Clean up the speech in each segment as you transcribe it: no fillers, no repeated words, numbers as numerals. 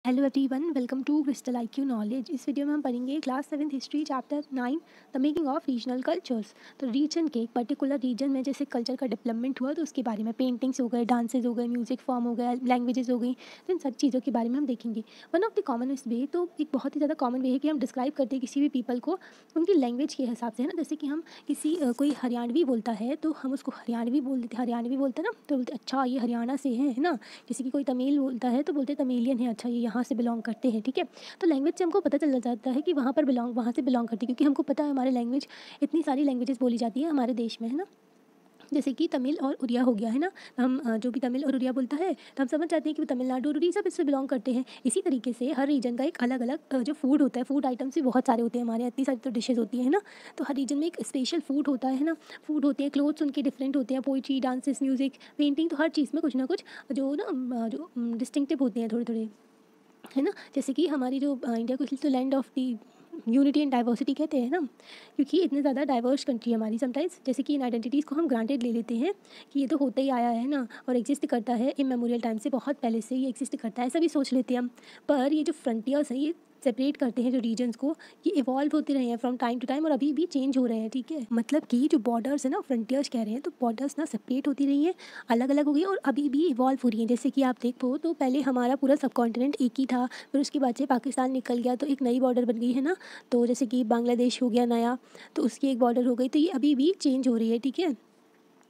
Hello everyone, welcome to crystal IQ knowledge. इस video में हम पढ़ेंगे class 7 history chapter 9 the making of regional cultures. तो region के एक पर्टिकुलर रीजन में जैसे कल्चर का डेवलपमेंट हुआ तो उसके बारे में पेंटिंग्स हो गए, डांसेज हो गए, म्यूजिक फॉर्म हो गया, लैंग्वेजेस हो गई, तो इन सब चीज़ों के बारे में हम देखेंगे। वन ऑफ द कॉमनेस्ट वे, तो एक बहुत ही ज़्यादा कॉमन वे है कि हम डिस्क्राइब करते हैं किसी भी पीपल को उनकी लैंग्वेज के हिसाब से, है ना। जैसे कि हम किसी कोई हरियाणवी बोलता है तो हम उसको हरियाणवी बोल देते, हरियाणवी बोलते हैं ना, तो बोलते अच्छा ये हरियाणा से है ना। जैसे कि कोई तमिल बोलता है तो बोलते तमिलियन है, अच्छा ये यहाँ से बिलोंग करते हैं, ठीक है। तो लैंग्वेज से हमको पता चल जाता है कि वहाँ से बिलोंग करते हैं, क्योंकि हमको पता है हमारे लैंग्वेज, इतनी सारी लैंग्वेजेस बोली जाती है हमारे देश में, है ना। जैसे कि तमिल और उड़िया हो गया, है ना। हम जो भी तमिल और उड़िया बोलता है तो हम समझ जाते हैं कि वो तमिलनाडु और उड़ीसा इससे बिलोंग करते हैं। इसी तरीके से हर रीजन का एक अलग अलग जो फूड होता है, फूड आइटम्स भी बहुत सारे होते हैं हमारे यहाँ, इतनी सारी तो डिशेज होती है ना। तो हर रीजन में एक स्पेशल फूड होता है ना, फूड होते हैं, क्लोथ्स उनके डिफरेंट होते हैं, पोइट्री, डांसेस, म्यूजिक, पेंटिंग, तो हर चीज़ में कुछ ना कुछ जो ना जो डिस्टिंक्टिव होते हैं थोड़े थोड़े, है ना। जैसे कि हमारी जो इंडिया को तो land of the unity and diversity कहते हैं ना, क्योंकि इतने ज़्यादा डाइवर्स कंट्री है हमारी। समटाइम्स जैसे कि इन आइडेंटिटीज़ को हम ग्रांटेड ले लेते हैं कि ये तो होता ही आया है ना, और एग्जिस्ट करता है इमेमोरियल टाइम से, बहुत पहले से ये एग्जिस्ट करता है, ऐसा भी सोच लेते हैं हम। पर ये जो फ्रंटियर्स हैं, ये सेपरेट करते हैं जो रीजन्स को, ये इवॉल्व होते रहे हैं फ्रॉम टाइम टू टाइम और अभी भी चेंज हो रहे हैं, ठीक है। मतलब कि जो बॉर्डर्स है ना, फ्रंटियर्स कह रहे हैं, तो बॉर्डर्स ना सेपरेट होती रही हैं, अलग अलग हो गई और अभी भी इवॉल्व हो रही हैं। जैसे कि आप देखो तो पहले हमारा पूरा सब कॉन्टिनेंट एक ही था, फिर उसके बाद से पाकिस्तान निकल गया तो एक नई बॉर्डर बन गई, है ना। तो जैसे कि बांग्लादेश हो गया नया, तो उसकी एक बॉर्डर हो गई, तो ये अभी भी चेंज हो रही है, ठीक है।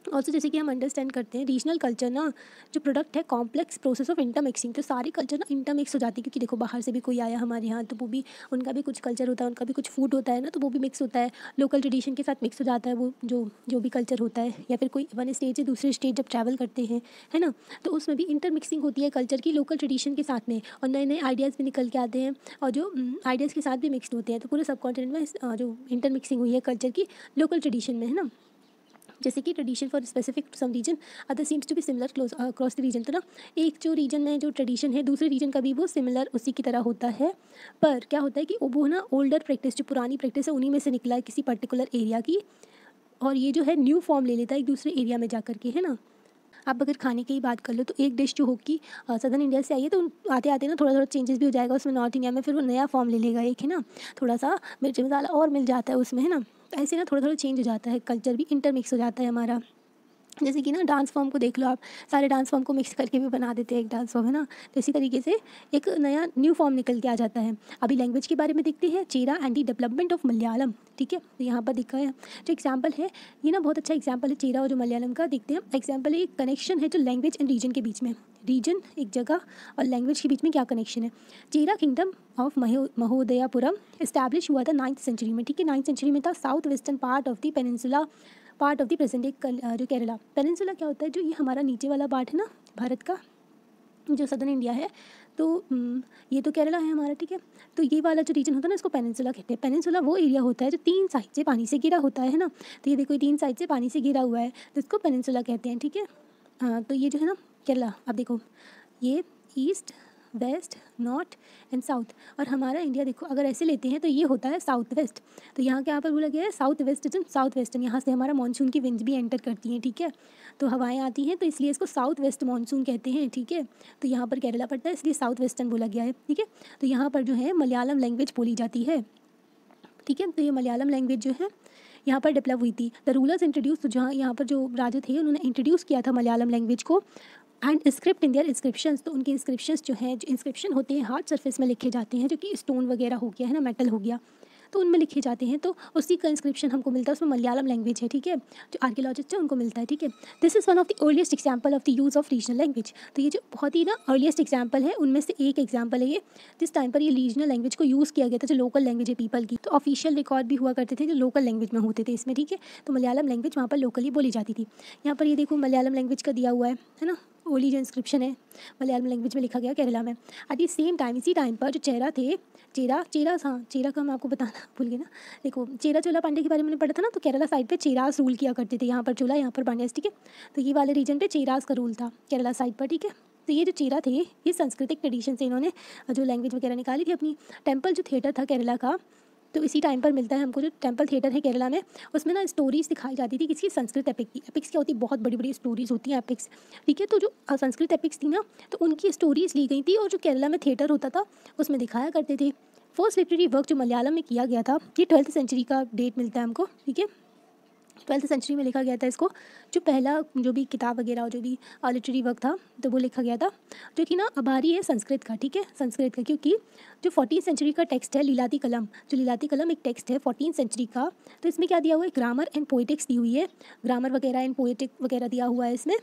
ऑल्सो जैसे कि हम अंडरस्टैंड करते हैं रीजनल कल्चर ना, जो प्रोडक्ट है कॉम्प्लेक्स प्रोसेस ऑफ इंटरमिक्सिंग, तो सारी कल्चर ना इंटरमिक्स हो जाती है, क्योंकि देखो बाहर से भी कोई आया हमारे यहाँ तो वो भी, उनका भी कुछ कल्चर होता है, उनका भी कुछ फूड होता है ना, तो वो भी मिक्स होता है, लोकल ट्रेडिशन के साथ मिक्स हो जाता है वो जो जो भी कल्चर होता है। या फिर कोई वन स्टेट से दूसरे स्टेट जब ट्रैवल करते हैं, है ना, तो उसमें भी इंटरमिक्सिंग होती है कल्चर की लोकल ट्रेडिशन के साथ में, और नए नए आइडियाज़ भी निकल के आते हैं और जो आइडियाज़ के साथ भी मिक्सड होते हैं। तो पूरे सब कॉन्टिनेंट में जो इंटरमिक्सिंग हुई है कल्चर की लोकल ट्रेडिशन में, है ना। जैसे कि tradition for specific to some region other seems to be similar close across the region, तो ना एक जो रीजन में जो ट्रेडिशन है दूसरे रीजन का भी वो सिमिलर उसी की तरह होता है। पर क्या होता है कि वो ना ओल्डर प्रैक्टिस, जो पुरानी प्रैक्टिस है उन्हीं में से निकला है किसी पर्टिकुलर एरिया की, और ये जो है न्यू फॉर्म ले लेता है एक दूसरे एरिया में जा कर के, है ना। आप अगर खाने की ही बात कर लो तो एक डिश जो होगी सदर्न इंडिया से आई है, तो आते आते ना थोड़ा थोड़ा चेंजेस भी हो जाएगा उसमें नॉर्थ इंडिया में, फिर वो नया फॉर्म ले लेगा एक, है ना। थोड़ा सा मिर्च मसाला और मिल जाता है उसमें, है ना। तो ऐसे ना थोड़ा थोड़ा चेंज हो जाता है, कल्चर भी इंटरमिक्स हो जाता है हमारा। जैसे कि ना डांस फॉर्म को देख लो आप, सारे डांस फॉर्म को मिक्स करके भी बना देते हैं एक डांस फॉर्म, है ना। तो इसी तरीके से एक नया न्यू फॉर्म निकल के आ जाता है। अभी लैंग्वेज के बारे में देखते हैं, Chera and the development of Malayalam, ठीक है। तो यहाँ पर दिखा है जो एग्जाम्पल है, ये ना बहुत अच्छा एग्जाम्पल है चेरा और जो मलयालम का। देखते हैं एग्जाम्पल है, एक कनेक्शन है जो लैंग्वेज एंड रीजन के बीच में, रीजन एक जगह और लैंग्वेज के बीच में क्या कनेक्शन है। चेरा किंगडम ऑफ महोदयापुरम इस्टेब्लिश हुआ था 9th सेंचुरी में, ठीक है। 9th सेंचुरी में था, south western part of the peninsula, part of the present day जो केरला। पेनिनसुला क्या होता है, जो ये हमारा नीचे वाला पार्ट है ना भारत का, जो सदर्न इंडिया है, तो ये तो केरला है हमारा, ठीक है। तो ये वाला जो रीजन होता है ना, इसको पेनिनसुला कहते हैं। पेनिनसुला वो एरिया होता है जो 3 साइड से पानी से घिरा होता है ना। तो ये देखो, ये 3 साइड से पानी से घिरा हुआ है, तो इसको पेनिनसुला कहते हैं, ठीक है। हाँ, तो ये जो है ना केरला, आप देखो ये east, west, north and south, और हमारा इंडिया देखो अगर ऐसे लेते हैं तो ये होता है साउथ वेस्ट। तो यहाँ के यहाँ पर बोला गया है साउथ वेस्टर्न, साउथ वेस्टर्न, यहाँ से हमारा मानसून की विंड्स भी एंटर करती हैं, ठीक है। तो हवाएं आती हैं, तो इसलिए इसको साउथ वेस्ट मानसून कहते हैं, ठीक है। तो यहाँ पर केरला पड़ता है, इसलिए साउथ वेस्टर्न बोला गया है, ठीक है। तो यहाँ पर जो है मलयालम लैंग्वेज बोली जाती है, ठीक है। तो ये मलयालम लैंग्वेज जो है यहाँ पर डेवलप हुई थी। द रूलर्स इंट्रोड्यूस, तो जहाँ यहाँ पर जो राजा थे उन्होंने इंट्रोड्यूस किया था मलयालम लैंग्वेज को। And script in their inscriptions, तो उनके इंस्क्रिप्शंस जो हैं, जो इंस्क्रिप्शन होते हैं हार्ड सरफेस में लिखे जाते हैं, जो कि स्टोन वगैरह हो गया, है ना, मेटल हो गया, तो उनमें लिखे जाते हैं। तो उसी का इंस्क्रिप्शन हमको मिलता है, उसमें मलयालम लैंग्वेज है, ठीक है। जो आर्कियोलॉजिस्ट है उनको मिलता है, ठीक है। This is one of the earliest example of the use of regional language. तो ये जो बहुत ही ना अर्लीस्ट एग्जाम्पल है उनमें से एक एग्जाम्पल है ये, जिस टाइम पर ये रीजनल लैंग्वेज को यूज़ किया गया था, जो लोकल लैंग्वेज है पीपल की। तो ऑफिशियल रिकॉर्ड भी हुआ करते थे जो लोकल लैंग्वेज में होते थे इसमें, ठीक है। तो मलयालम लैंग्वेज वहाँ पर लोकली बोली जाती थी। यहाँ पर ये देखो मलयालम लैंग्वेज का दिया हुआ है ना, ओली जो इंस्क्रिप्शन है मलयालम लैंग्वेज में लिखा गया केरला में। एट द सेम टाइम, इसी टाइम पर जो चेरा थे, चेरा हाँ, चेरा का मैं आपको बताना भूल गई ना। देखो चेरा चोला पांड्या के बारे में पढ़ा था ना, तो केरला साइड पे चेरास रूल किया करते थे, यहाँ पर चोला, यहाँ पर पांड्यास, ठीक है। तो ये वाले रीजन पे चेरास का रूल था केरला साइड पर, ठीक है। तो ये जो चेरा थे, ये सांस्कृतिक ट्रेडिशन से इन्होंने जो लैंग्वेज वगैरह निकाली थी अपनी। टेम्पल जो थिएटर था केरला का, तो इसी टाइम पर मिलता है हमको जो टेम्पल थिएटर है केरला में, उसमें ना स्टोरीज़ दिखाई जाती थी किसी संस्कृत एपिक की। एपिक्स क्या होती है, बहुत बड़ी बड़ी स्टोरीज़ होती हैं एपिक्स, ठीक है। तो जो संस्कृत एपिक्स थी ना, तो उनकी स्टोरीज़ ली गई थी और जो केरला में थिएटर होता था उसमें दिखाया करते थे। फर्स्ट लिटरेरी वर्क जो मलयालम में किया गया था, ये 12th सेंचुरी का डेट मिलता है हमको, ठीक है। 12th सेंचुरी में लिखा गया था इसको। जो पहला जो भी किताब वगैरह जो भी लिटरेरी वर्क था तो वो लिखा गया था, जो कि ना आभारी है संस्कृत का, ठीक है, संस्कृत का। क्योंकि जो 14th सेंचुरी का टेक्स्ट है लीलावती कलम, जो लीलावती कलम एक टेक्स्ट है 14th सेंचुरी का, तो इसमें क्या दिया हुआ है, ग्रामर एंड पोइटिक्स दी हुई है, ग्रामर वगैरह एंड पोइटिक वगैरह दिया हुआ है इसमें।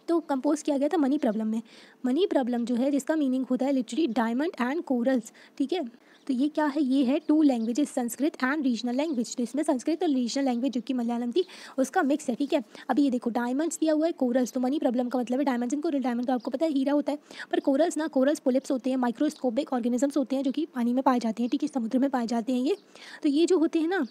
तो कंपोज किया गया था मनी प्रॉब्लम में। मनी प्रॉब्लम जो है जिसका मीनिंग होता है लिटरेरी डायमंड एंड कोरल्स, ठीक है। तो ये क्या है, ये है 2 languages, Sanskrit and regional language. तो इसमें संस्कृत और रीजनल लैंग्वेज जो कि मलयालम थी उसका मिक्स है, ठीक है। अभी ये देखो डायमंड्स दिया हुआ है, कोरल्स, तो मनी प्रॉब्लम का मतलब है डायमंड्स एंड कोरल। डायमंड तो आपको पता है हीरा होता है, पर कोरल्स ना, कोरल्स पोलिप्स होते हैं, माइक्रोस्कोपिक ऑर्गेनिजम्स होते हैं जो कि पानी में पाए जाते हैं, ठीक है, समुद्र में पाए जाते हैं ये। तो ये जो होते हैं ना,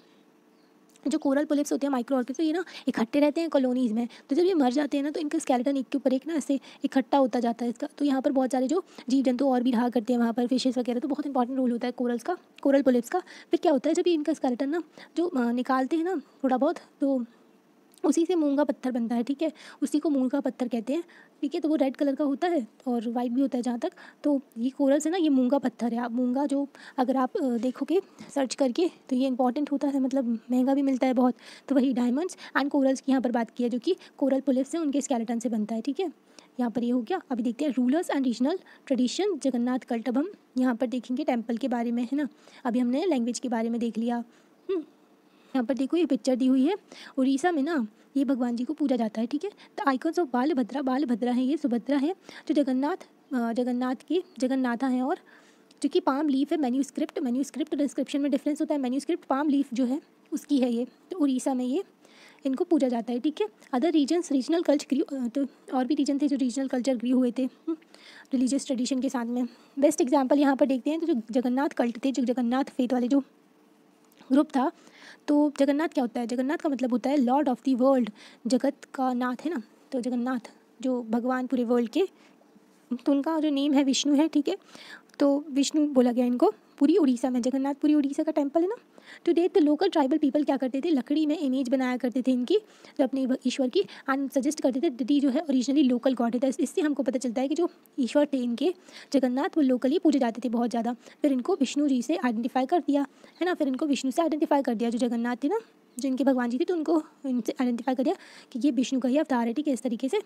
जो कोरल पोलिप्स होते हैं माइक्रो ऑर्किड, तो ये ना इकट्ठे रहते हैं कॉलोनीज़ में। तो जब ये मर जाते हैं ना, तो इनका स्केलेटन एक के ऊपर एक ना ऐसे इकट्ठा होता जाता है इसका। तो यहाँ पर बहुत सारे जो जीव जंतु और भी रहा करते हैं वहाँ पर, फिशेस वगैरह, तो बहुत इंपॉर्टेंट रोल होता है कोरल्स का, कोरल पोलिप्स का। फिर क्या होता है, जब ये इनका स्केलेटन ना जो निकालते हैं ना थोड़ा बहुत, तो उसी से मूंगा पत्थर बनता है, ठीक है, उसी को मूंगा पत्थर कहते हैं, ठीक है। तो वो रेड कलर का होता है और वाइट भी होता है जहाँ तक। तो ये कोरल्स है ना, ये मूंगा पत्थर है। आप मूंगा जो अगर आप देखोगे सर्च करके, तो ये इंपॉर्टेंट होता है, मतलब महंगा भी मिलता है बहुत। तो वही डायमंड्स एंड कोरल्स की यहाँ पर बात की है, जो कि कोरल पोलिप्स से उनके स्केलेटन से बनता है, ठीक है। यहाँ पर ये हो गया। अभी देखते हैं rulers and regional tradition, Jagannath cult. अब हम यहाँ पर देखेंगे टेम्पल के बारे में, है ना। अभी हमने लैंग्वेज के बारे में देख लिया। यहाँ पर देखो ये पिक्चर दी हुई है, उड़ीसा में ना ये भगवान जी को पूजा जाता है, ठीक है। द आइकन्स ऑफ बालभद्रा, बालभद्रा है ये, सुभद्रा है, जो जगन्नाथा है, और जो कि पाम लीफ है। मैन्यूस्क्रिप्ट डिस्क्रिप्शन में डिफरेंस होता है। मैन्यूस्क्रिप्ट पाम लीफ जो है उसकी है ये, तो उड़ीसा में ये इनको पूजा जाता है, ठीक है। अदर रीजन्स रीजनल कल्चर, तो और भी रीजन थे जो रीजनल कल्चर ग्री हुए थे रिलीजियस ट्रेडिशन के साथ में। बेस्ट एग्जाम्पल यहाँ पर देखते हैं, तो जो जगन्नाथ कल्ट थे, जो जगन्नाथ फेथ वाले जो ग्रुप था। तो जगन्नाथ क्या होता है, जगन्नाथ का मतलब होता है लॉर्ड ऑफ द वर्ल्ड, जगत का नाथ है ना। तो जगन्नाथ जो भगवान पूरे वर्ल्ड के, तो उनका जो नेम है विष्णु है, ठीक है। तो विष्णु बोला गया इनको। पूरी उड़ीसा में जगन्नाथ, पूरी उड़ीसा का टेम्पल है ना। To date the local tribal people क्या करते थे, लकड़ी में इमेज बनाया करते थे इनकी, जो अपने ईश्वर की, एंड सजेस्ट करते थे डिटी जो है ओरिजिनली लोकल गॉड है। इससे हमको पता चलता है कि जो ईश्वर थे इनके जगन्नाथ, वो लोकली पूजे जाते थे बहुत ज़्यादा। फिर इनको विष्णु जी से आइडेंटिफाई कर दिया, है ना। फिर इनको विष्णु से आइडेंटिफाई कर दिया, जो जगन्नाथ थे ना, जो इनके भगवान जी थे, तो उनको इनसे आइडेंटिफाई कर दिया कि ये विष्णु का ही अवतार है, ठीक है, इस तरीके से।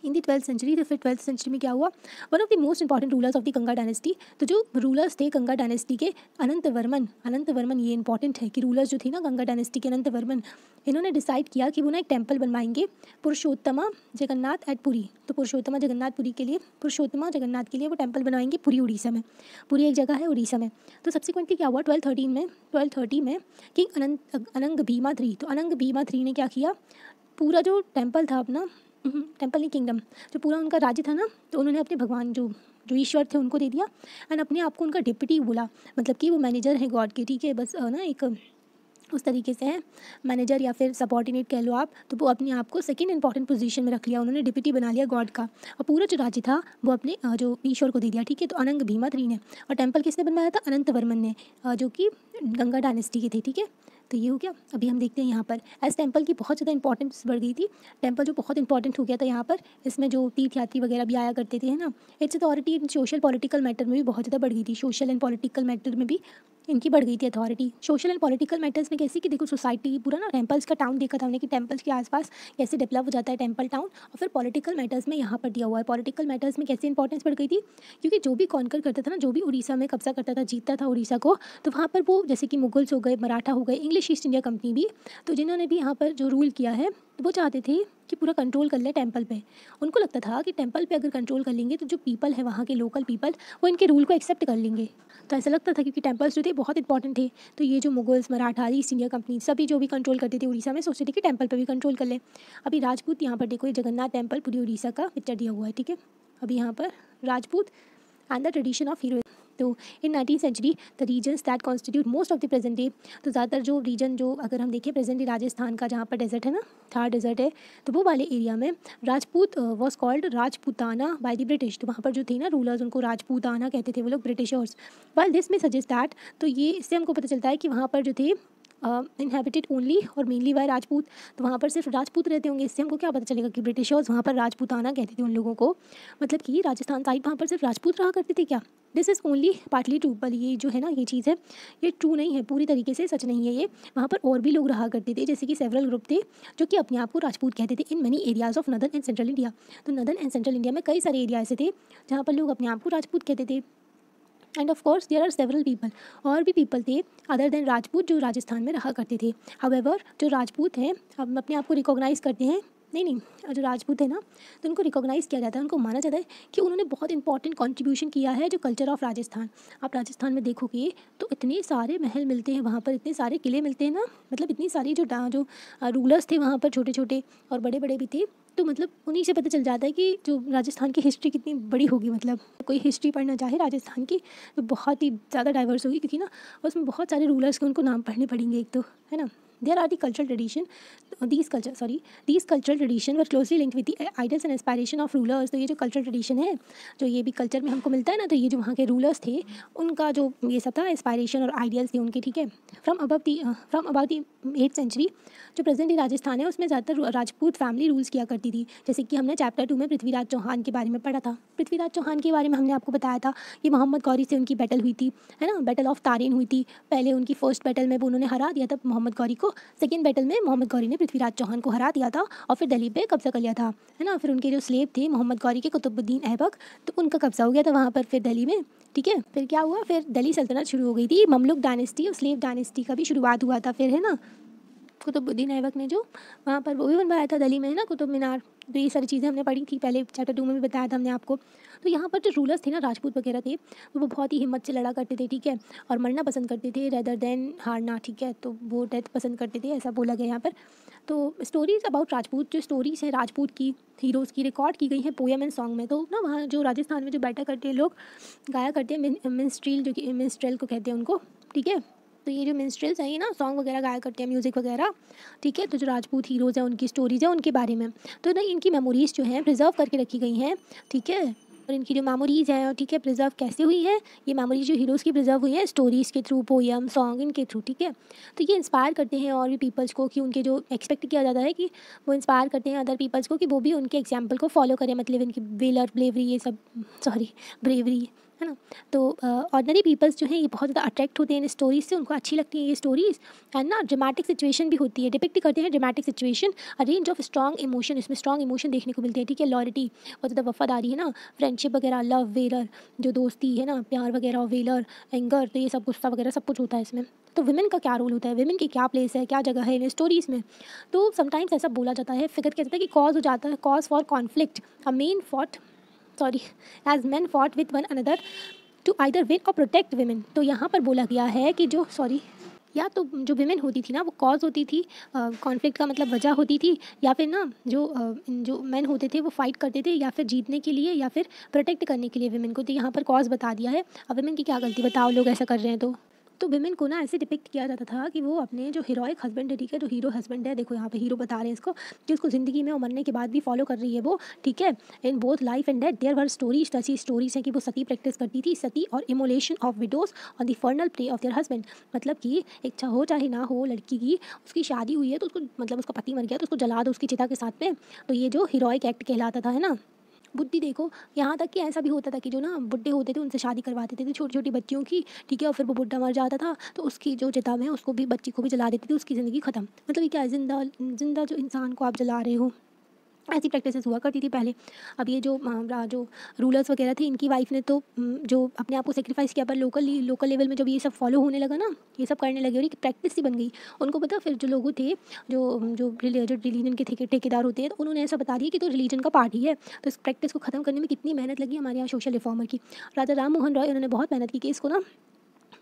इन दी 12th सेंचुरी, तो फिर 12th सेंचुरी में क्या हुआ, one of the most important rulers of the Ganga dynasty, तो जो रूलर्स थे गंगा डायनेस्टी के, अनंत वर्मन, ये इंपॉर्टेंट है कि रूलर्स जो थे ना गंगा डायनेस्टी के, अनंत वर्मन, इन्होंने डिसाइड किया कि वो ना एक टेम्पल बनवाएंगे पुरुषोत्तमा जगन्नाथ एट पुरी। तो पुरुषोत्तमा जगन्नाथ पुरी के लिए, पुरुषोत्तमा जगन्नाथ के लिए वो टेम्पल बनवाएंगे पूरी उड़ीसा में। पूरी एक जगह है उड़ीसा में। तो सब्सिक्वेंटली क्या हुआ, 1230 में किंग अनंग भीमा III, तो अनंग भीमा III ने क्या किया, पूरा जो टेम्पल था अपना, टेम्पल नहीं किंगडम, जो पूरा उनका राज्य था ना, तो उन्होंने अपने भगवान जो ईश्वर थे उनको दे दिया, एंड अपने आप को उनका डिप्टी बोला, मतलब कि वो मैनेजर है गॉड के, ठीक है। बस ना एक उस तरीके से है, मैनेजर या फिर सबॉर्डिनेट कह लो आप। तो वो अपने आप को सेकंड इंपॉर्टेंट पोजीशन में रख लिया, उन्होंने डिप्टी बना लिया गॉड का, और पूरा जो राज्य था वो अपने जो ईश्वर को दे दिया, ठीक है। तो अनंग भीमा III ने, और टेम्पल किसने बनवाया था, अनंत वर्मन ने, जो कि गंगा डायनेस्टी के थे, ठीक है। तो ये हो गया। अभी हम देखते हैं यहाँ पर एस टेम्पल की बहुत ज़्यादा इंपॉर्टेंस बढ़ गई थी। टेम्पल जो बहुत इंपॉर्टेंट हो गया था यहाँ पर, इसमें जो तीर्थयात्री वगैरह भी आया करते थे, है ना। It's authority in social political matter में भी बहुत ज़्यादा बढ़ गई थी। सोशल एंड पॉलिटिकल मैटर में भी इनकी बढ़ गई थी authority. Social and political matters में कैसे कि देखो सोसाइटी पूरा ना टेम्पल्स का टाउन देखा था हमने कि टेम्पल्स के आसपास कैसे डेवलप हो जाता है टेम्पल टाउन। और फिर पॉलिटिकल मैटर्स में यहाँ पर दिया हुआ है, पॉलिटिकल मैटर्स में कैसे इंपॉर्टेंस बढ़ गई थी, क्योंकि जो भी कॉन्कर करता था ना, जो भी उड़ीसा में कब्जा करता था, जीतता था उड़ीसा को, तो वहाँ पर वो जैसे कि मुगल्स हो गए, मराठा हो गए, इंग्लिश ईस्ट इंडिया कंपनी भी, तो जिन्होंने भी यहाँ पर जो रूल किया है, तो वो चाहते थे कि पूरा कंट्रोल कर ले टेम्पल पे। उनको लगता था कि टेम्पल पे अगर कंट्रोल कर लेंगे तो जो पीपल है वहाँ के लोकल पीपल, वो इनके रूल को एक्सेप्ट कर लेंगे। तो ऐसा लगता था क्योंकि टेम्पल्स जो थे बहुत इंपॉर्टेंट थे। तो ये जो Mughals, Maratha, east India company सभी जो भी कंट्रोल करते थे उड़ीसा में, सोचते थे कि टेम्पल पर भी कंट्रोल कर ले। अभी राजपूत, यहाँ पर देखो ये जगन्नाथ टेम्पल पूरी उड़ीसा का पिक्चर दिया हुआ है, ठीक है। अभी यहाँ पर Rajput and the tradition of hero, तो in 19th century the regions that constitute most of the present day, तो ज़्यादातर जो रीजन जो अगर हम देखें प्रेजेंट डे राजस्थान का जहाँ पर डेजर्ट है ना, थार डेजर्ट है, तो वो वाले एरिया में Rajput was called Rajputana by the British, तो वहाँ पर जो थे ना रूलर्स उनको राजपूताना कहते थे वो लोग ब्रिटिशर्स। वाइल दिस में सजेस्ट दैट, तो ये इससे हमको पता चलता है कि वहाँ पर जो थे इनहेबिटेड ओनली और मेनली बाय राजपूत, तो वहाँ पर सिर्फ राजपूत रहते होंगे। इससे हमको क्या पता चलेगा कि ब्रिटिशर्स वहाँ पर राजपूताना कहते थे उन लोगों को, मतलब कि राजस्थान साइड वहाँ पर सिर्फ राजपूत रहा करते थे क्या। This is only partly true, पर ये जो है ना ये चीज़ है ये ट्रू नहीं है, पूरी तरीके से सच नहीं है ये। वहाँ पर और भी लोग रहा करते थे, जैसे कि सेवरल ग्रुप थे जो कि अपने आप को राजपूत कहते थे in many areas of northern and central India. तो नदर्न एंड सेंट्रल इंडिया में कई सारे एरिया ऐसे थे जहाँ पर लोग अपने आप को राजपूत कहते थे। And of course there are several people, और भी पीपल थे अदर देन राजपूत जो राजस्थान में रहा करते थे। हाउएवर जो राजपूत हैं हम अपने आप को रिकॉग्नाइज़ करते हैं, नहीं जो राजपूत है ना तो उनको रिकॉग्नाइज़ किया जाता है, उनको माना जाता है कि उन्होंने बहुत इंपॉर्टेंट कंट्रीब्यूशन किया है जो कल्चर ऑफ राजस्थान। आप राजस्थान में देखोगे तो इतने सारे महल मिलते हैं वहाँ पर, इतने सारे किले मिलते हैं ना, मतलब इतनी सारी जो रूलर्स थे वहाँ पर छोटे छोटे और बड़े बड़े भी थे, तो मतलब उन्हीं से पता चल जाता है कि जो राजस्थान की हिस्ट्री कितनी बड़ी होगी। मतलब कोई हिस्ट्री पढ़ना चाहे राजस्थान की तो बहुत ही ज़्यादा डाइवर्स होगी, क्योंकि ना उसमें बहुत सारे रूलर्स के उनको नाम पढ़ने पड़ेंगे एक तो, है ना। There are the cultural tradition, these cultural tradition were closely linked with the ideals and aspiration of rulers। तो ये जो cultural tradition है जो ये भी कल्चर में हमको मिलता है ना, तो ये जो वहाँ के रूलर्स थे उनका जो ये सब था एस्पायरेशन और आइडियल्स थे उनके, ठीक है। From about the 8th century जो प्रेजेंट डे राजस्थान है उसमें ज़्यादातर राजपूत फैमिली रूल्स किया करती थी, जैसे कि हमने चैप्टर 2 में पृथ्वीराज चौहान के बारे में पढ़ा था। पृथ्वीराज चौहान के बारे में हमने आपको बताया था कि मोहम्मद गौरी से उनकी बैटल हुई थी, है ना, बैटल ऑफ तारीन हुई थी। पहले उनकी फर्स्ट बैटल में वो उन्होंने हरा दिया था मोहम्मद गौरी को, सेकेंड बैटल में मोहम्मद गौरी ने पृथ्वीराज चौहान को हरा दिया था और फिर दिल्ली पे कब्जा कर लिया था, है ना। फिर उनके जो स्लेव थे मोहम्मद गौरी के कुतुबुद्दीन ऐबक, तो उनका कब्जा हो गया था वहाँ पर फिर दिल्ली में, ठीक है। फिर क्या हुआ, फिर दिल्ली सल्तनत शुरू हो गई थी, ममलुक डायनेस्टी और स्लेव डायनेस्टी का भी शुरुआत हुआ था फिर, है ना। कुतुबुद्दीन ऐबक ने जो वहाँ पर वो भी बनवाया था दिल्ली में, है ना, कुतुब मीनार। तो ये सारी चीज़ें हमने पढ़ी थी पहले चैप्टर 2 में भी बताया था हमने आपको। तो यहाँ पर जो रूलर्स थे ना राजपूत वगैरह थे वो बहुत ही हिम्मत से लड़ा करते थे, ठीक है, और मरना पसंद करते थे रेदर देन हारना, ठीक है। तो वो डेथ पसंद करते थे, ऐसा बोला गया यहाँ पर। तो स्टोरीज अबाउट राजपूत, जो स्टोरीज हैं राजपूत की हीरोज़ की, रिकॉर्ड की गई हैं पोएम एंड सॉन्ग में। तो ना वहाँ जो राजस्थान में जो बैठा करते हैं लोग गाया करते हैं मिन्स्ट्रील, जो कि मिन्स्ट्रेल को कहते हैं उनको, ठीक है। तो ये जो मिन्स्ट्रेल्स हैं ना सॉन्ग वगैरह गाया करते हैं, म्यूज़िक वगैरह, ठीक है। तो जो राजपूत हीरोज़ हैं उनकी स्टोरीज़ हैं उनके बारे में, तो ना इनकी मेमोरीज़ जो हैं प्रिजर्व करके रखी गई हैं, ठीक है। और इनकी जो मेमोरीज़ हैं, ठीक है, प्रिजर्व कैसे हुई है, ये मेमोरीज जो हीरोज़ की प्रिजर्व हुई है स्टोरीज़ के थ्रू, पोएम सॉन्ग इनके थ्रू, ठीक है। तो ये इंस्पायर करते हैं और भी पीपल्स को, कि उनके जो एक्सपेक्ट किया जाता है कि वो इंस्पायर करते हैं अदर पीपल्स को कि वो भी उनके एग्जाम्पल को फॉलो करें, मतलब इनकी वेलर ब्रेवरी ये सब, ब्रेवरी, है ना। तो ऑर्डिनरी पीपल्स जो हैं ये बहुत ज़्यादा अट्रैक्ट होते हैं इन स्टोरीज़ से, उनको अच्छी लगती हैं ये स्टोरीज़, एंड ना ड्रामेटिक सिचुएशन भी होती है, डिपिक्ट करते हैं dramatic situation, a range of strong emotion, इसमें स्ट्रॉन्ग इमोशन देखने को मिलते हैं, ठीक है। लॉयल्टी बहुत ज़्यादा वफादारी, है ना, फ्रेंडशिप वगैरह, लव, वेलर जो दोस्ती है ना, प्यार वगैरह, वेलर, एंगर, तो ये सब गुस्सा वगैरह सब कुछ होता है इसमें। तो विमेन का क्या रोल होता है, विमेन की क्या प्लेस है, क्या जगह है इन स्टोरीज़ में। तो समटाइम्स ऐसा बोला जाता है, फिगर कहता है कि कॉज हो जाता है, cause for conflict, as man fought with one another to either win or protect women. तो यहाँ पर बोला गया है कि या तो जो विमेन होती थी ना वो कॉज होती थी, कॉन्फ्लिक्ट का मतलब वजह होती थी, या फिर ना जो मैन होते थे वो फाइट करते थे या फिर जीतने के लिए या फिर प्रोटेक्ट करने के लिए विमेन को। तो यहाँ पर कॉज बता दिया है। अब विमेन की क्या गलती, बताओ लोग ऐसा कर रहे हैं तो विमेन को ना ऐसे डिपिक्ट किया जाता था कि वो अपने जो हीरोइक हस्बैंड है, ठीक है, जो हीरो हस्बैंड है, देखो यहाँ पे हीरो बता रहे हैं इसको कि उसको ज़िंदगी में और मरने के बाद भी फॉलो कर रही है वो, ठीक है। In both life and death there were stories, ऐसी स्टोरीज हैं कि वो सती प्रैक्टिस करती थी, सती और immolation of widows on the funeral pyre of their husband. मतलब कि इच्छा हो चाहे ना हो लड़की की, उसकी शादी हुई है तो उसको, मतलब उसका पति मर गया तो उसको जला दो उसकी चिता के साथ में, तो ये जो हीरोइक एक्ट कहलाता था, है ना। बुद्धि देखो, यहाँ तक कि ऐसा भी होता था कि जो ना बुड्ढे होते थे उनसे शादी करवा देते थे छोटी छोटी बच्चियों की, ठीक है, और फिर वो बुड्ढा मर जाता था तो उसकी जो चिता में उसको भी, बच्ची को भी जला देती थी, उसकी ज़िंदगी ख़त्म। मतलब ये क्या है, जिंदा जो इंसान को आप जला रहे हो, ऐसी प्रैक्टिसेस हुआ करती थी पहले। अब ये जो रूलर्स वगैरह थे इनकी वाइफ ने तो जो अपने आप को सेक्रीफाइस किया, पर लोकल लेवल में जब ये सब फॉलो होने लगा ना, ये सब करने लगे और एक प्रैक्टिस ही बन गई। उनको पता, फिर जो लोग थे जो रिलीजन के ठेकेदार होते हैं, तो उन्होंने ऐसा बता दिया कि तो रिलीजन का पार्ट ही है। तो इस प्रैक्टिस को ख़त्म करने में कितनी मेहनत लगी हमारे यहाँ सोशल रिफॉर्मर की, राजा राम मोहन रॉय, उन्होंने बहुत मेहनत की कि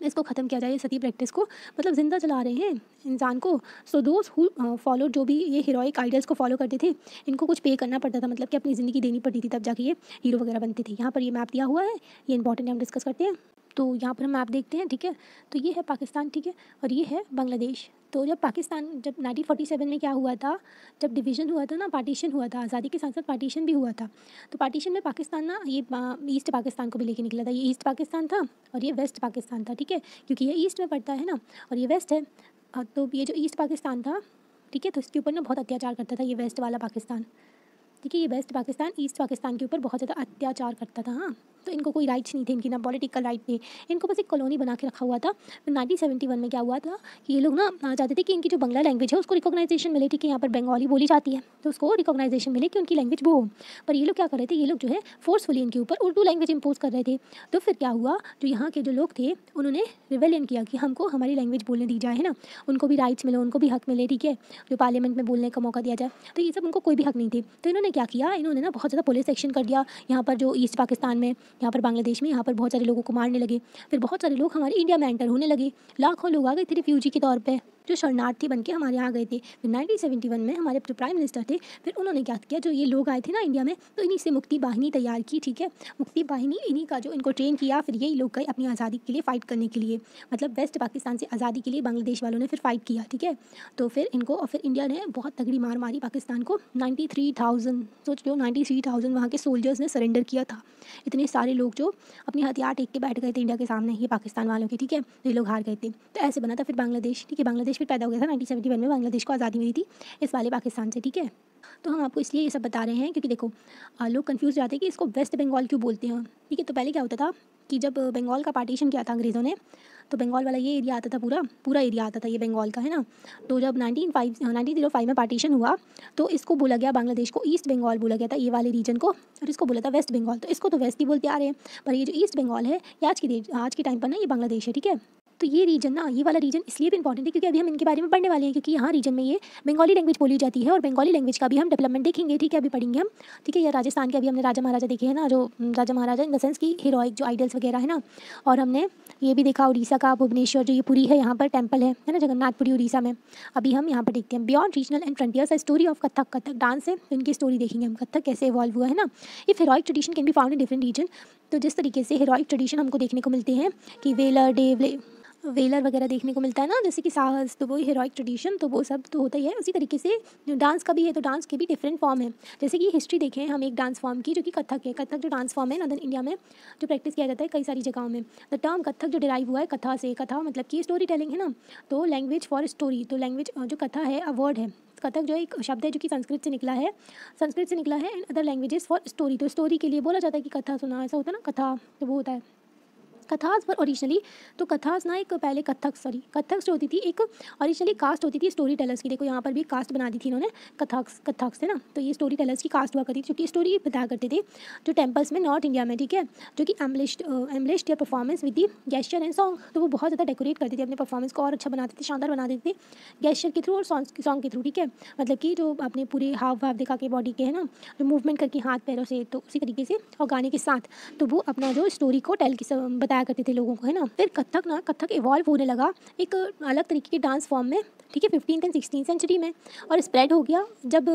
इसको ख़त्म किया जाए, सती प्रैक्टिस को, मतलब ज़िंदा जला रहे हैं इंसान को। सो दोज हु फॉलो, जो भी ये हीरोइक आइडियल्स को फॉलो करते थे, इनको कुछ पे करना पड़ता था, मतलब कि अपनी ज़िंदगी देनी पड़ती थी, तब जाके ये हीरो वगैरह बनते थे। यहाँ पर ये मैप दिया हुआ है, ये इंपॉर्टेंट है, हम डिस्कस करते हैं। तो यहाँ पर हम मैप देखते हैं, ठीक है। तो ये है पाकिस्तान, ठीक है, और ये है बांग्लादेश। तो जब 1947 में क्या हुआ था, जब डिवीज़न हुआ था ना, पार्टीशन हुआ था, आज़ादी के साथ साथ पार्टीशन भी हुआ था। तो पार्टीशन में पाकिस्तान ना ये ईस्ट पाकिस्तान को भी लेके निकला था। ये ईस्ट पाकिस्तान था और ये वेस्ट पाकिस्तान था, ठीक है, क्योंकि ये ईस्ट में पड़ता है ना और ये वेस्ट है। तो ये जो ईस्ट पाकिस्तान था, ठीक है, तो इसके ऊपर ना बहुत अत्याचार करता था ये वेस्ट वाला पाकिस्तान, ठीक है। ये वेस्ट पाकिस्तान ईस्ट पाकिस्तान के ऊपर बहुत ज़्यादा अत्याचार करता था। हाँ, तो इनको कोई राइट्स नहीं थे, इनकी ना पॉलिटिकल राइट थे, इनको बस एक कॉलोनी बना के रखा हुआ था। फिर 1971 में क्या हुआ था कि ये लोग ना चाहते थे कि इनकी जो बंगला लैंग्वेज है उसको रिकॉग्नाइजेशन मिले, ठीक है। यहाँ पर बंगाली बोली जाती है तो उसको रिकॉग्नाइजेशन मिले कि उनकी लैंग्वेज वो हो। पर ये लोग क्या कर रहे थे, ये लोग जो है फोर्सफुली इनके ऊपर उर्दू लैंग्वेज इम्पोज कर रहे थे। तो फिर क्या हुआ, जो यहाँ के जो लोग थे उन्होंने रिवेलियन किया कि हमको हमारी लैंग्वेज बोलने दी जाए, है ना, उनको भी राइट्स मिले, उनको भी हक मिले, ठीक है, जो पार्लियामेंट में बोलने का मौका दिया जाए। तो ये सब उनको कोई भी हक नहीं थे। तो इन्होंने क्या किया, इन्होंने ना बहुत ज़्यादा पुलिस एक्शन कर दिया यहाँ पर, जो ईस्ट पाकिस्तान में, यहाँ पर बांग्लादेश में, यहाँ पर बहुत सारे लोगों को मारने लगे। फिर बहुत सारे लोग हमारे इंडिया में एंटर होने लगे, लाखों लोग आ गए थे रिफ्यूजी के तौर पे, जो शरणार्थी बन के हमारे यहाँ गए थे। फिर 1971 में हमारे जो प्राइम मिनिस्टर थे, फिर उन्होंने क्या किया, जो ये लोग आए थे ना इंडिया में, तो इन्हीं से मुक्ति बाहिनी तैयार की, ठीक है। मुक्ति बाहिनी इन्हीं का जो इनको ट्रेन किया, फिर यही लोग गए अपनी आज़ादी के लिए फ़ाइट करने के लिए, मतलब वेस्ट पाकिस्तान से आज़ादी के लिए बांग्लादेश वालों ने फिर फ़ाइट किया, ठीक है। तो फिर इनको, और फिर इंडिया ने बहुत तगड़ी मार मारी पाकिस्तान को। 93,000, सोच लो 93,000 वहाँ के सोल्जर्स ने सरेंडर किया था। इतने सारे लोग जो अपने हथियार टेक के बैठ गए थे इंडिया के सामने, ये पाकिस्तान वालों के, ठीक है, ये लोग हार गए थे। तो ऐसे बना था फिर बांग्लादेश, ठीक है। बांग्लादेश फिर पैदा हो गया था 1971 में, बांग्लादेश को आज़ादी मिली थी इस वाले पाकिस्तान से, ठीक है। तो हम आपको इसलिए ये सब बता रहे हैं क्योंकि देखो लोग कंफ्यूज जाते हैं कि इसको वेस्ट बंगाल क्यों बोलते हैं, ठीक है। तो पहले क्या होता था कि जब बंगाल का पार्टीशन किया था अंग्रेज़ों ने, तो बंगाल वाला ये एरिया आता था, पूरा एरिया आता था ये बंगाल का, है ना। तो जब 1905 में पार्टीशन हुआ तो इसको बोला गया, बांग्लादेश को ईस्ट बंगाल बोला गया था, ये वाले रीजन को, और इसको बोला था वेस्ट बंगाल। तो इसको तो वेस्ट ही बोलते आ रहे हैं, पर ये जो ईस्ट बंगाल है ये आज के टाइम पर ना ये बांग्लादेश है, ठीक है। तो ये रीजन ना, ये वाला रीजन इसलिए भी इंपॉर्टेंट है क्योंकि अभी हम इनके बारे में पढ़ने वाले हैं, क्योंकि यहाँ रीजन में ये बंगाली लैंग्वेज बोली जाती है और बंगाली लैंग्वेज का भी हम डेवलपमेंट देखेंगे, ठीक है, अभी पढ़ेंगे हम, ठीक है। या राजस्थान के अभी हमने राजा महाराजा देखे हैं ना, जो राजा महाराजा इन द सेंस की हीरोइक जो आइडल्स वगैरह है ना, और हमने ये भी देखा उड़ीसा का भुवनेश्वर, जो ये पुरी है, यहाँ पर टेम्पल है ना, जगन्नाथपुरी उड़ीसा में। अभी हम यहाँ पर देखते हैं beyond regional and frontiers, story of Kathak. Kathak dance है तो इनकी स्टोरी देखेंगे हम, कथक कैसे इवॉल्व हुआ है ना। If heroic tradition can be found in different region, तो जिस तरीके से हीरोइक ट्रेडिशन हमको देखने को मिलते हैं कि वेलर वगैरह देखने को मिलता है ना, जैसे कि साहस, तो वो हीरोइक ट्रेडिशन, तो वो सब तो होता ही है। उसी तरीके से डांस का भी है, तो डांस के भी डिफरेंट फॉर्म है। जैसे कि हिस्ट्री देखें हम एक डांस फॉर्म की, जो कि कथक है। कथक जो डांस फॉर्म है नॉर्दर्न इंडिया में जो प्रैक्टिस किया जाता है कई सारी जगहों में। द टर्म कथक जो डिराइव हुआ है कथा से, कथा मतलब कि स्टोरी टेलिंग है ना, तो लैंग्वेज फॉर स्टोरी, तो लैंग्वेज जो कथा है अ वर्ड है। कथक जो एक शब्द है जो कि संस्कृत से निकला है and other languages for story, तो स्टोरी के लिए बोला जाता है कि कथा सुना, ऐसा होता है ना, कथा तो वो होता है। कथास पर ओरिजिनली, तो कथास ना एक पहले कथक जो होती थी एक ओरिजिनली कास्ट होती थी स्टोरी टेलर्स की। देखो यहाँ पर भी कास्ट बना दी थी इन्होंने, कथक्स थे ना, तो ये स्टोरी टेलर्स की कास्ट हुआ करती थी, क्योंकि स्टोरी बताया करते थे जो टेम्पल्स में नॉर्थ इंडिया में, ठीक है, जो कि embellished your performance with the gesture and song, तो वो बहुत ज़्यादा डेकोरेट करते थे अपने परफॉर्मेंस को और अच्छा बनाते थे, शानदार बना देते थे गेस्चर के थ्रू और सॉन्ग के थ्रू, ठीक है। मतलब कि जो अपने पूरे हाव भाव दिखा के बॉडी के है ना, जो मूवमेंट करके हाथ पैरों से, तो उसी तरीके से और गाने के साथ, तो वो अपना जो स्टोरी को बताया करते थे लोगों को, है ना। फिर कथक इवॉल्व होने लगा एक अलग तरीके के डांस फॉर्म में, ठीक है, 15th एंड 16th सेंचुरी में, और स्प्रेड हो गया जब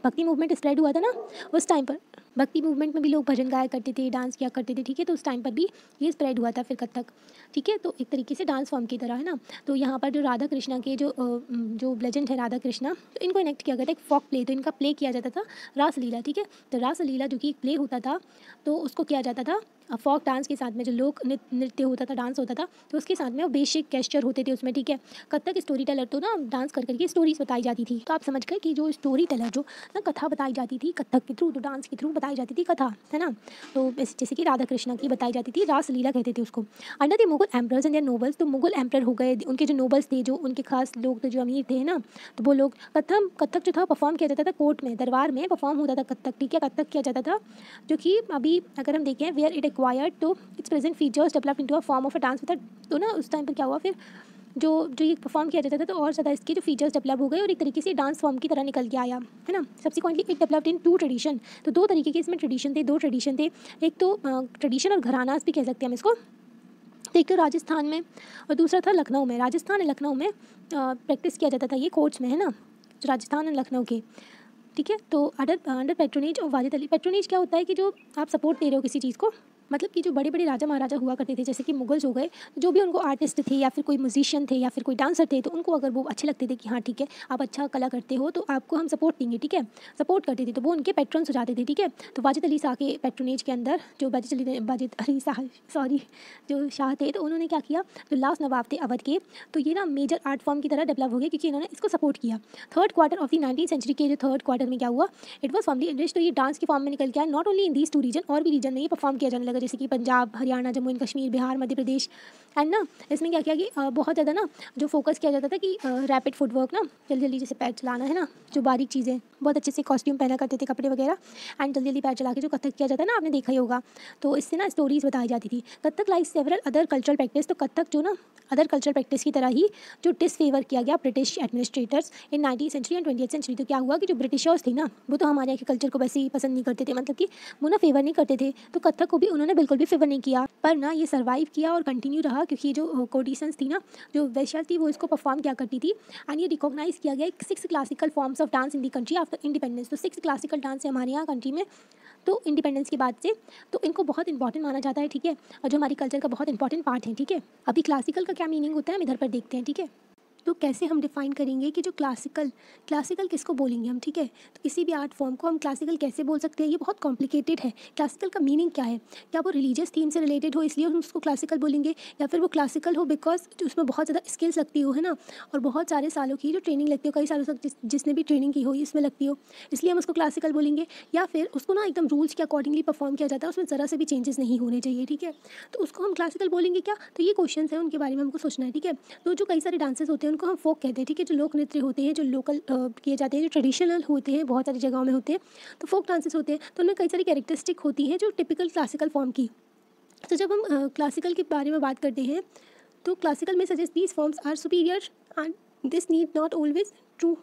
भक्ति मूवमेंट स्प्रेड हुआ था ना, उस टाइम पर भक्ति मूवमेंट में भी लोग भजन गाया करते थे, डांस किया करते थे, ठीक है। तो उस टाइम पर भी ये स्प्रेड हुआ था फिर कथक, ठीक है। तो एक तरीके से डांस फॉर्म की तरह, है ना। तो यहाँ पर जो राधा कृष्णा के जो लेजेंड है राधा कृष्णा, तो इनको इनेक्ट किया गया था एक फॉक प्ले, तो इनका प्ले किया जाता था रासलीला, ठीक है। तो रासलीला जो कि एक प्ले होता था, तो उसको किया जाता था फॉक डांस के साथ में, जो लोक नृत्य होता था, डांस होता था, तो उसके साथ में वो बेसिक गेस्चर होते थे उसमें, ठीक है। कथक स्टोरी टेलर तो ना डांस कर करके स्टोरीज बताई जाती थी, तो आप समझ गए कि जो स्टोरी टेलर जो ना कथा बताई जाती थी कथक के थ्रू, तो डांस के थ्रू बताई जाती थी कथा, है ना। तो जैसे कि राधा कृष्णा की बताई जाती थी, रासलीला कहते थे उसको। Under the Mughal emperors and their nobles, तो मुगल एम्पर हो गए, उनके जो नोबल्स थे, जो उनके खास लोग थे, जो अमीर थे ना, तो वो लोग कथक जो था परफॉर्म किया जाता था कोर्ट में, दरबार में परफॉर्म होता था कथक, ठीक है। कथक किया जाता था, जो कि अभी अगर हम देखें वेयर इट एक्वायर्ड, तो it's present features develop into a form of a dance method. तो ना उस टाइम पर क्या हुआ, फिर जो ये परफॉर्म किया जाता था, तो और ज़्यादा इसके जो फीचर्स डेवलप हो गए और एक तरीके से डांस फॉर्म की तरह निकल के आया, है ना। Subsequently it developed in 2 tradition, तो 2 तरीके के इसमें ट्रेडिशन थे, 2 ट्रेडिशन थे, एक तो ट्रेडिशन और घरानास भी कह सकते हैं हम इसको। तो एक तो राजस्थान में और दूसरा था लखनऊ में। राजस्थान और लखनऊ में प्रैक्टिस किया जाता था ये कोर्ट्स में, है ना, जो राजस्थान और लखनऊ के, ठीक है। तो अंडर पैट्रोनेज और वाजिद अली। पैट्रोनेज क्या होता है कि जो आप सपोर्ट दे रहे हो किसी चीज़ को, मतलब कि जो बड़े बड़े राजा महाराजा हुआ करते थे, जैसे कि मुगल्स हो गए, जो भी उनको आर्टिस्ट थे या फिर कोई म्यूजिशियन थे या फिर कोई डांसर थे, तो उनको अगर वो अच्छे लगते थे कि हाँ ठीक है आप अच्छा कला करते हो तो आपको हम सपोर्ट देंगे, ठीक है, सपोर्ट करते थे, तो वो उनके पेट्रन्स हो जाते थे, ठीक है। तो वाजिद अली शाह के पेट्रोनेज के अंदर जो वाजिद अली शाह जो शाह थे, तो उन्होंने क्या किया, जो लास्ट नवाब थे अवध के, तो ये ना मेजर आर्ट फॉर्म की तरह डेवलप हो गया क्योंकि इन्होंने इसको सपोर्ट किया। Third quarter of the 19th century के जो थर्ड क्वार्टर में क्या हुआ, इट वॉज फॉर्मली इनरिच, तो ये डांस की फॉर्म में निकल के आया। Not only in these two region, और भी रीजन में ये परफॉर्म किया जाने लगा, जैसे कि पंजाब, हरियाणा, जम्मू एंड कश्मीर, बिहार, मध्य प्रदेश। एंड ना इसमें क्या किया कि बहुत ज़्यादा ना जो फोकस किया जाता था कि रैपिड फुटवर्क ना, जल्दी जल्दी जैसे पैर चलाना है ना, जो बारीक चीज़ें, बहुत अच्छे से कॉस्ट्यूम पहना करते थे, कपड़े वगैरह, एंड जल्दी जल्दी पैर चला के जो कथक किया जाता है ना, आपने देखा ही होगा। तो इससे ना स्टोरीज बताई जाती थी। Kathak like several other cultural practice, तो कथक जो ना अदर कल्चरल प्रैक्टिस की तरह ही जो डिसफेवर किया गया British administrators in 19th century and 20th century. तो क्या हुआ कि जो ब्रिटिशर्स थे ना, वो तो हमारे यहाँ के कल्चर को वैसे ही पसंद नहीं करते थे, मतलब कि वो ना फेवर नहीं करते थे, तो कथक को भी उन्होंने बिल्कुल भी फेवर नहीं किया। पर ना ये सर्वाइव किया और कंटिन्यू रहा क्योंकि जो कोडिशंस थी ना, जो वैश्या थी, वो इसको परफॉर्म किया करती थी। एंड ये रिकॉग्नाइज किया गया 6 classical forms of dance in the country after independence. तो 6 क्लासिकल डांस है हमारे यहाँ कंट्री में, तो इंडिपेंडेंस के बाद से, तो इनको बहुत इंपॉर्टेंट माना जाता है, ठीक है, और जो हमारी कल्चर का बहुत इंपॉर्टेंट पार्ट है, ठीक है। अभी क्लासिकल का क्या मीनिंग होता है हम इधर पर देखते हैं, ठीक है। तो कैसे हम डिफ़ाइन करेंगे कि जो क्लासिकल किसको बोलेंगे हम, ठीक है। तो किसी भी आर्ट फॉर्म को हम क्लासिकल कैसे बोल सकते हैं, ये बहुत कॉम्प्लिकेटेड है। क्लासिकल का मीनिंग क्या है, क्या वो रिलीजियस थीम से रिलेटेड हो इसलिए हम उसको क्लासिकल बोलेंगे, या फिर वो क्लासिकल हो बिकॉज उसमें बहुत ज़्यादा स्किल्स लगती हो, है ना, और बहुत सारे सालों की जो ट्रेनिंग लगती हो, कई सालों तक जिसने भी ट्रेनिंग की हो इसमें लगती हो, इसलिए हम उसको क्लासिकल बोलेंगे। या फिर उसको ना एकदम रूल्स के अकॉर्डिंगली परफॉर्म किया जाता है, उसमें ज़रा से भी चेंजेस नहीं होने चाहिए, ठीक है, तो उसको हम क्लासिकल बोलेंगे क्या। तो ये क्वेश्चन है, उनके बारे में हमको सोचना है, ठीक है। तो जो कई सारे डांसेस होते हैं उनको हम फोक कहते हैं, ठीक है, जो लोक नृत्य होते हैं, जो लोकल किए जाते हैं, जो ट्रेडिशनल होते हैं, बहुत सारी जगहों में होते हैं, तो फोक डांसेस होते हैं, तो उनमें कई सारी कैरेक्टरिस्टिक होती हैं जो टिपिकल क्लासिकल फॉर्म की। तो जब हम क्लासिकल के बारे में बात करते हैं, तो क्लासिकल में suggest these forms are superior and this need not always true.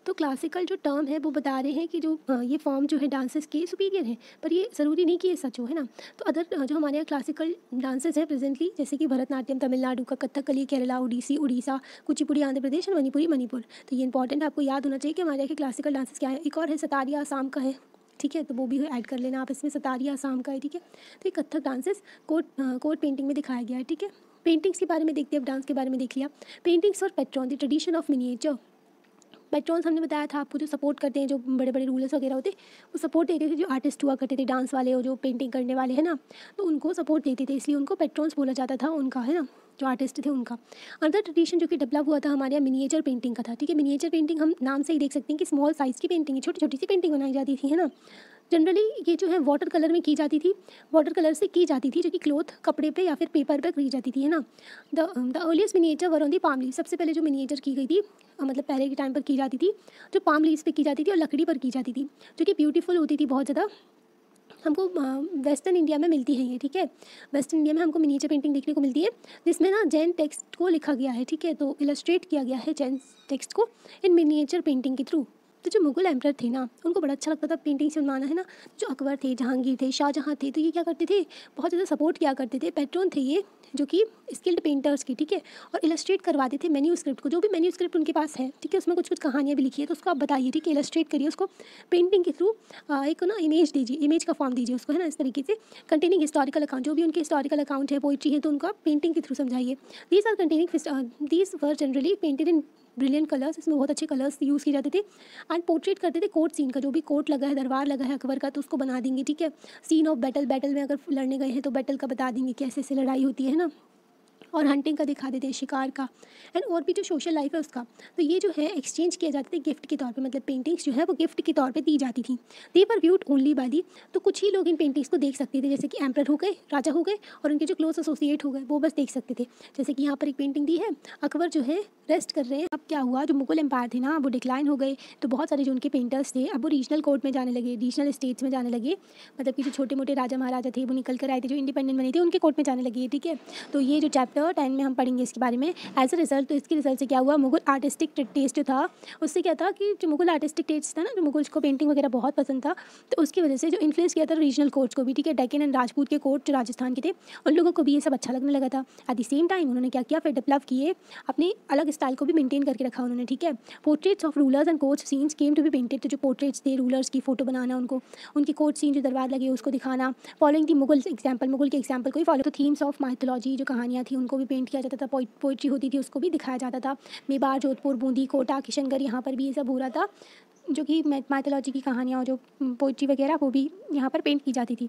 तो क्लासिकल जो टर्म है वो बता रहे हैं कि जो ये फॉर्म जो है डांसेस के सुपीरियर है, पर ये ज़रूरी नहीं कि ये सच हो, है ना। तो अदर जो हमारे यहाँ क्लासिकल डांसेस हैं प्रेजेंटली, जैसे कि भरतनाट्यम तमिलनाडु का, कथकली केरला, ओडिसी उड़ीसा, कुचिपुड़ी आंध्र प्रदेश और मणिपुरी मणिपुर। तो ये इंपॉर्टेंट आपको याद होना चाहिए कि हमारे यहाँ के क्लासिकल डांसेस क्या है। एक और है सतारिया, आसाम का है, ठीक है, तो वो भी ऐड कर लेना आप इसमें, सतारिया आसाम का है, ठीक है। तो ये कथक डांसेस कोट पेंटिंग में दिखाया गया है, ठीक है। पेंटिंग्स के बारे में देखते हैं, अब डांस के बारे में देख लिया। पेंटिंग्स और patron the tradition of miniature. Patrons हमने बताया था आपको, जो सपोर्ट करते हैं, जो बड़े बड़े रूलर्स वगैरह होते हैं, वो सपोर्ट देते थे जो आर्टिस्ट हुआ करते थे, डांस वाले और जो पेंटिंग करने वाले हैं ना, तो उनको सपोर्ट देते थे, इसलिए उनको पेट्रॉन्स बोला जाता था उनका, है ना, जो आर्टिस्ट थे उनका। अदर ट्रेडिशन जो कि डेवलप हुआ था हमारे यहाँ मिनिएचर पेंटिंग का था, ठीक है। मिनिएचर पेंटिंग हम नाम से ही देख सकते हैं कि स्मॉल साइज़ की पेंटिंग है, छोटी छोटी सी पेंटिंग बनाई जाती थी, है ना। जनरली ये जो है वाटर कलर में की जाती थी, वाटर कलर से की जाती थी, जो कि क्लोथ, कपड़े पे या फिर पेपर पे की जाती थी, है ना। The earliest miniature were on the palm leave. सबसे पहले जो मिनिएचर की गई थी, मतलब पहले के टाइम पर की जाती थी, जो पाम लीव्स पे की जाती थी और लकड़ी पर की जाती थी, जो कि ब्यूटीफुल होती थी बहुत ज़्यादा। हमको वेस्टर्न इंडिया में मिलती है ये, ठीक है। वेस्टर्न इंडिया में हमको मिनिएचर पेंटिंग देखने को मिलती है, जिसमें ना जैन टेक्स्ट को लिखा गया है, ठीक है, तो इलस्ट्रेट किया गया है जैन टेक्स्ट को इन मिनिएचर पेंटिंग के थ्रू। तो जो मुगल एम्परर थे ना, उनको बड़ा अच्छा लगता था पेंटिंग से बनवाना, है ना। जो अकबर थे, जहांगीर थे, शाहजहाँ थे, तो ये क्या करते थे, बहुत ज़्यादा सपोर्ट किया करते थे। पैट्रन थे ये, जो कि स्किल्ड पेंटर्स की, ठीक है, और इलस्ट्रेट करवाते थे मैन्यूस्क्रिप्ट को, जो भी मैन्यूस्क्रिप्ट उनके पास है, ठीक है, उसमें कुछ कुछ कहानियाँ भी लिखी है, तो उसको आप बताइए, ठीक है, इलस्ट्रेट करिए उसको पेंटिंग के थ्रू, एक ना इमेज दीजिए, इमेज का फॉर्म दीजिए उसको, है ना, इस तरीके से। कंटेनिंग हिस्टोरिकल अकाउंट, जो भी उनके हिस्टोरिकल अकाउंट है, पोइट्री है, तो उनका पेंटिंग के थ्रू समझाइए। These were generally painted in brilliant colours, इसमें बहुत अच्छे कलर्स यूज़ किए जाते थे। एंड पोर्ट्रेट करते थे कोर्ट सीन का, जो भी कोर्ट लगा है, दरबार लगा है अकबर का, तो उसको बना देंगे, ठीक है। सीन ऑफ बैटल में अगर लड़ने गए हैं तो बैटल का बता देंगे कैसे से लड़ाई होती है ना, और हंटिंग का दिखा देते हैं, शिकार का, एंड और भी जो सोशल लाइफ है उसका। तो ये जो है एक्सचेंज किया जाते थे गिफ्ट के तौर पे, मतलब पेंटिंग्स जो है वो गिफ्ट के तौर पे दी जाती थी। दे वर व्यूड ओनली बाय दी, तो कुछ ही लोग इन पेंटिंग्स को देख सकते थे, जैसे कि एम्परर हो गए, राजा हो गए, और उनके जो क्लोज एसोसिएट हो गए, वो बस देख सकते थे। जैसे कि यहाँ पर एक पेंटिंग दी है, अकबर जो है रेस्ट कर रहे हैं। अब क्या हुआ, जो मुगल एम्पायर थे ना, वो डिक्लाइन हो गए, तो बहुत सारे जो उनके पेंटर्स थे, अब वो रीजनल कोर्ट में जाने लगे, रीजनल स्टेट्स में जाने लगे, मतलब कि जो छोटे मोटे राजा महाराजा थे वो निकल कर आए थे, जो इंडिपेंडेंट बने थे, उनके कोर्ट में जाने लगे, ठीक है। तो ये जो चैप्टर चैप्टर 10 में हम पढ़ेंगे इसके बारे में। एज अ रिजल्ट, तो इसके रिजल्ट से क्या हुआ, मुगल आर्टिस्टिक टेस्ट जो था उससे क्या था कि जो मुगल आर्टिस्टिक टेस्ट था ना, जो मुगल्स को पेंटिंग वगैरह बहुत पसंद था, तो उसकी वजह से जो इन्फ्लुएंस किया था रीजनल कोर्ट्स को भी, ठीक है, डेक्कन एंड राजपूत के कोर्ट जो राजस्थान के थे उन लोगों को भी ये सब अच्छा लगने लगा था। एट द सेम टाइम उन्होंने क्या किया, फिर डेवलप किए अपनी अलग स्टाइल को भी मेंटेन करके रखा उन्होंने, ठीक है। Portraits of rulers and court scenes came to be painted, तो जो पोर्ट्रेट्स थे रूलर्स की फोटो बनाना, उनको उनकी कोर्ट सीन जो दरबार लगे उसको दिखाना, फॉलोइंग दी मुगल एग्जाम्पल, मुगल के एग्जाम्पल को ही फॉलो। तो थीम्स ऑफ माइथोलॉजी जो कहानियाँ थी उनको भी पेंट किया जाता था, पोइट्री होती थी उसको भी दिखाया जाता था। मेवाड़, जोधपुर, बूंदी, कोटा, किशनगढ़, यहाँ पर भी ये सब हो रहा था, जो कि माइथोलॉजी की कहानियाँ और जो पोइट्री वगैरह वो भी यहाँ पर पेंट की जाती थी।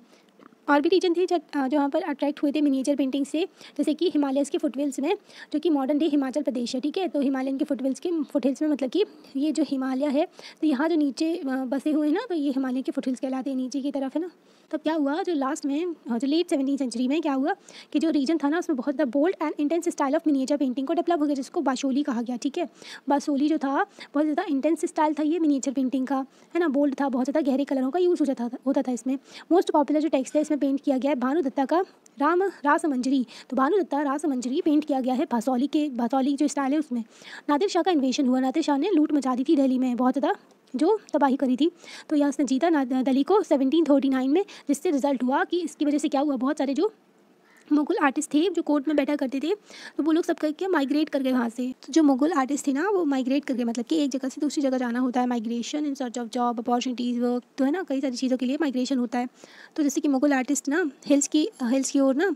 और भी रीजन थे जो यहाँ पर अट्रैक्ट हुए थे मिनिएचर पेंटिंग से, जैसे कि हिमालयस के फुटहिल्स में, जो कि मॉडर्न डे हिमाचल प्रदेश है, ठीक है। तो हिमालयन के फुटहिल्स में मतलब कि ये जो हिमालय है, तो यहाँ जो नीचे बसे हुए हैं ना, तो ये हिमालय के फुटहिल्स कहलाते हैं, नीचे की तरफ है ना। तब क्या हुआ, जो लास्ट में जो लेट 17वीं सेंचुरी में क्या हुआ कि जो रीजन था ना उसमें बहुत ज़्यादा bold and intense style of miniature painting को डेवलप हो गया, जिसको बाशोली कहा गया, ठीक है। बाशोली जो था बहुत ज़्यादा इंटेंस स्टाइल था ये मिनिएचर पेंटिंग का, है ना, बोल्ड था, बहुत ज़्यादा गहरे कलरों का यूज़ होता था इसमें। मोस्ट पॉपुलर जो टेक्स्ट है इसमें पेंट किया गया है भानुदत्ता का रासमंजरी, तो भानुदत्ता रासमंजरी पेंट किया गया है बासौली जो स्टाइल है उसमें। नादिर शाह का इन्वेशन हुआ, नादिर शाह ने लूट मचा दी थी दिल्ली में, बहुत ज़्यादा जो तबाही करी थी, तो यहाँ उसने जीता दिल्ली को 1739 में, जिससे रिजल्ट हुआ कि इसकी वजह से क्या हुआ, बहुत सारे जो मुगल आर्टिस्ट थे जो कोर्ट में बैठा करते थे, तो वो लोग सब करके माइग्रेट कर गए वहाँ से। तो जो मुगल आर्टिस्ट थे ना वो माइग्रेट कर गए, मतलब कि एक जगह से दूसरी जगह जाना होता है, migration in search of job opportunities work, तो है ना, कई सारी चीज़ों के लिए माइग्रेशन होता है। तो जैसे कि मुगल आर्टिस्ट ना हिल्स की ओर ना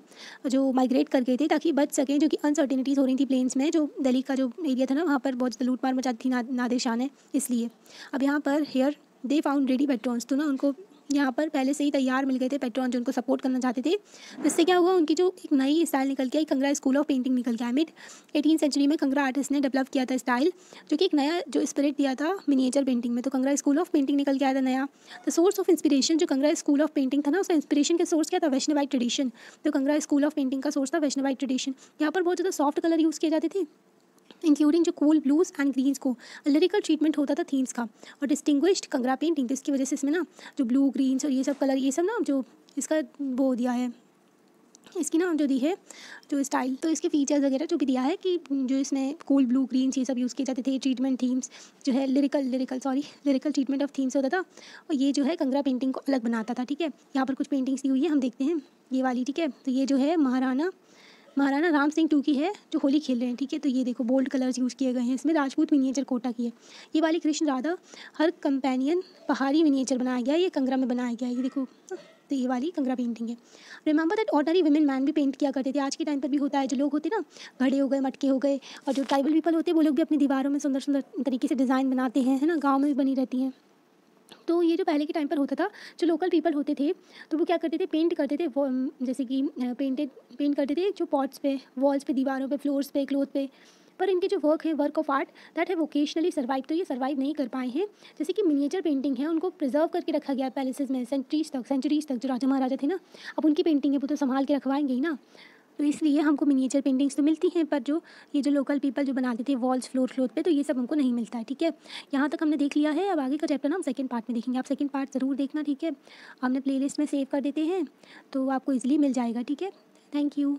जो माइग्रेट कर गए थे ताकि बच सकें, जो कि अनसर्टिनिटीज़ हो रही थी प्लेन्स में, जो दिल्ली का जो एरिया था ना वहाँ पर बहुत ज़्यादा लूटमार मचाती थी नादिर शाह ने, इसलिए। अब यहाँ पर हेयर दे फाउंड रेडी पेट्रॉन्स, तो ना उनको यहाँ पर पहले से ही तैयार मिल गए थे पेट्रॉन जो उनको सपोर्ट करना चाहते थे। जिससे क्या हुआ, उनकी जो एक नई स्टाइल निकल के आई, कंगरा स्कूल ऑफ पेंटिंग निकल के आया। मिड 18वीं सेंचुरी में कंगरा आर्टिस्ट ने डेवलप किया था स्टाइल, जो कि एक नया जो स्पिरिट दिया था मिनिएचर पेंटिंग में, तो कंगरा स्कूल ऑफ पेंटिंग निकल के आया था नया। द सोर्स ऑफ इंस्पिरेशन, जो कंगरा स्कूल ऑफ पेंटिंग था ना उसका इंस्पिरेशन का सोर्स क्या था, वैष्णवाइट ट्रेडिशन। तो कंगरा स्कूल ऑफ पेंटिंग का सोर्स था वैष्णवाइट ट्रेडिशन। यहाँ पर बहुत ज़्यादा सॉफ्ट कलर यूज़ किए जाते थे, इंक्लूडिंग जो कूल ब्लूज एंड ग्रीन्स को, लिरिकल ट्रीटमेंट होता था थीम्स का, और डिस्टिंग्विश्ड कंगरा पेंटिंग, तो इसकी वजह से इसमें ना जो ब्लू ग्रीन्स और ये सब कलर, ये सब ना जो इसका वो दिया है, इसकी ना जो दी है जो स्टाइल, तो इसके फीचर्स वगैरह जो भी दिया है कि जो इसमें कूल ब्लू ग्रीन्स ये सब यूज़ किए जाते थे। ट्रीटमेंट थीम्स जो है लिरिकल ट्रीटमेंट ऑफ थीम्स होता था, और ये जो है कंगरा पेंटिंग को अलग बनाता था, ठीक है। यहाँ पर कुछ पेंटिंग्स दी हुई है, हम देखते हैं ये वाली, ठीक है। तो ये जो है महाराणा राम सिंह 2 की है, जो होली खेल रहे हैं, ठीक है। तो ये देखो बोल्ड कलर्स यूज़ किए गए हैं, इसमें राजपूत मिनिएचर कोटा की है। ये वाली कृष्ण राधा हर कंपेनियन पहाड़ी मिनिएचर बनाया गया है, ये कंगरा में बनाया गया है, ये देखो, तो ये वाली कंगरा पेंटिंग है। Remember that ordinary women man भी पेंट किया करते थे, आज के टाइम पर भी होता है। जो लोग होते ना, घड़े हो गए, मटके हो गए, और जो ट्राइबल पीपल होते हैं वो लोग भी अपनी दीवारों में सुंदर सुंदर तरीके से डिज़ाइन बनाते हैं, है ना, गाँव में भी बनी रहती हैं। तो ये जो पहले के टाइम पर होता था, जो लोकल पीपल होते थे तो वो क्या करते थे, पेंट करते थे, वो जैसे कि पेंट करते थे जो पॉट्स पे, वॉल्स पे, दीवारों पे, फ्लोर्स पे, क्लोथ पे। पर इनके जो वर्क है, वर्क ऑफ आर्ट दैट है वोकेशनली सर्वाइव, तो ये सर्वाइव नहीं कर पाए हैं। जैसे कि मिनिएचर पेंटिंग है, उनको प्रिजर्व करके रखा गया है पैलेसेस में सेंचुरीज तक जो राजा महाराजा थे ना, अब उनकी पेंटिंग है वो तो संभाल के रखवाएंगे ही ना। तो इसलिए हमको मिनिएचर पेंटिंग्स तो मिलती हैं, पर जो ये जो लोकल पीपल जो बनाते थे वॉल्स, फ्लोर, क्लोथ पे, तो ये सब हमको नहीं मिलता है, ठीक है। यहाँ तक हमने देख लिया है, अब आगे का चैप्टर ना हम सेकंड पार्ट में देखेंगे। आप सेकंड पार्ट ज़रूर देखना, ठीक है। हमने प्लेलिस्ट में सेव कर देते हैं तो आपको ईजिली मिल जाएगा, ठीक है। Thank you.